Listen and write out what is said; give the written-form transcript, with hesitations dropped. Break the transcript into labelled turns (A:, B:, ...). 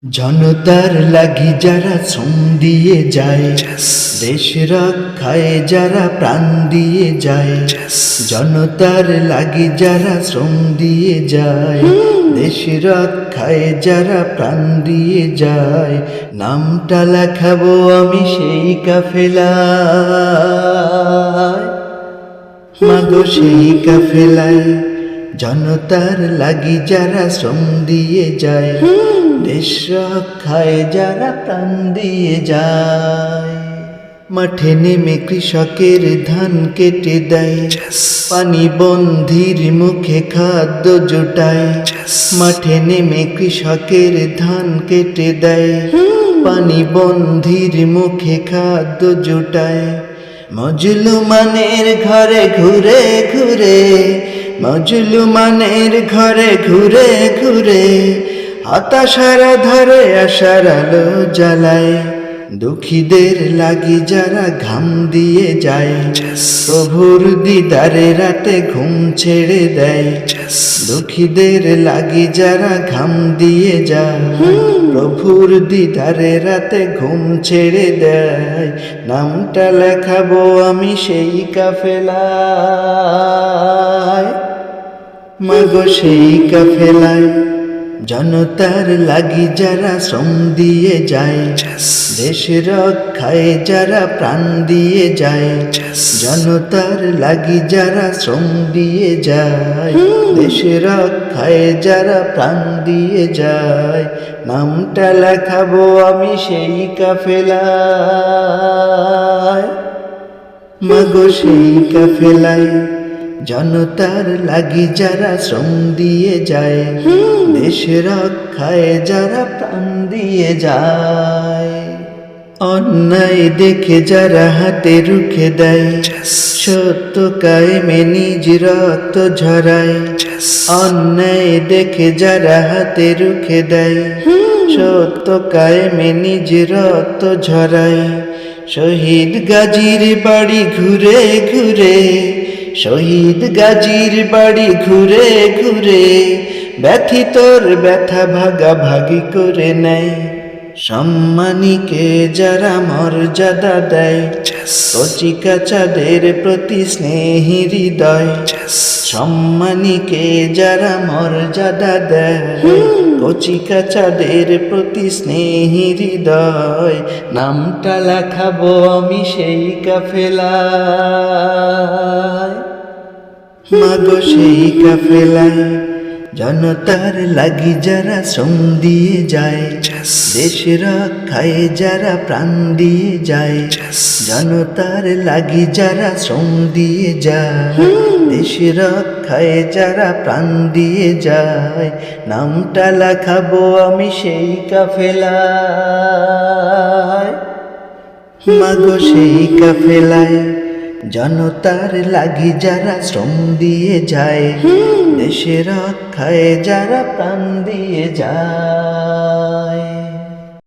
A: জনতার লাগি যারা শ্রম দিয়ে যায়, দেশ রক্ষায় যারা প্রাণ দিয়ে যায়, জনতার লাগি যারা শ্রম দিয়ে যায়, দেশ রক্ষায় যারা প্রাণ দিয়ে যায়, নামটা লেখাবো আমি সেই কাফেলায়, মাগো সেই কাফেলায়। জনতার লাগি যারা শ্রম দিয়ে যায়, দেশ রক্ষায় যারা প্রাণ দিয়ে যায়, মাঠে নেমে কৃষকের ধান কেটে দেয়, পানি বন্ধির মুখে খাদ্য জোটায়, মাঠে নেমে কৃষকের ধান কেটে দেয়, পানি বন্ধির মুখে খাদ্য জোটায়, মজলুমানের ঘরে ঘুরে ঘুরে, মজলুমানের ঘরে ঘুরে ঘুরে, হতাশার ধারে আশার আলো জ্বালায়, দুঃখীদের লাগি যারা ঘাম দিয়ে যায়, প্রভুর দিদারে রাতে ঘুম ছেড়ে দেয়, দুঃখীদের লাগি যারা ঘাম দিয়ে যায়, প্রভুর দিদারে রাতে ঘুম ছেড়ে দেয়, নামটা লেখাবো আমি সেই কাফেলায়, মাগো সেই কাফেলায়। জনতার লাগি যারা শ্রম দিয়ে যায়, দেশ রক্ষায় যারা প্রাণ দিয়ে যায়, জনতার লাগি যারা শ্রম দিয়ে যায়, দেশ রক্ষায় যারা প্রাণ দিয়ে যায়, নামটা লেখাবো আমি সেই কাফেলায়, মাগো সেই কাফেলায়। জনতার লাগি যারা শ্রম দিয়ে যায়, দেশ রক্ষায় যারা প্রাণ দিয়ে যায়, অন্যায় দেখে যারা হাতে রুখে দেয়, সত্য কায়েমে নিজ রক্ত ঝরায়, অন্যায় দেখে যারা হাতে রুখে দেয়, সত্য কায়েমে নিজ রক্ত ঝরায়, শহীদ গাজীর বাড়ি ঘুরে ঘুরে, শহীদ গাজীর বাড়ি ঘুরে ঘুরে, ব্যথিতর ব্যথা ভাগাভাগি করে নেয়, সম্মানীকে যারা মর্যাদা দেয়, কচিকাচাদের প্রতি স্নেহী হৃদয়, সম্মানীকে যারা মর্যাদা দেয়, কচিকাচাদের প্রতি স্নেহী হৃদয়, নামটা লেখাবো আমি সেই কাফেলায়, মাগো সেই কাফেলায়। জনতার লাগি যারা শ্রম দিয়ে যায়, দেশ রক্ষায় যারা প্রাণ দিয়ে যায়, জনতার লাগি যারা শ্রম দিয়ে যায়, দেশ রক্ষায় যারা প্রাণ দিয়ে যায়, নামটা লেখাবো আমি সেই কাফেলায়, মাগো সেই কাফেলায়। জনতার লাগি যারা শ্রম দিয়ে যায়, দেশ রক্ষায় যারা প্রাণ দিয়ে যায়।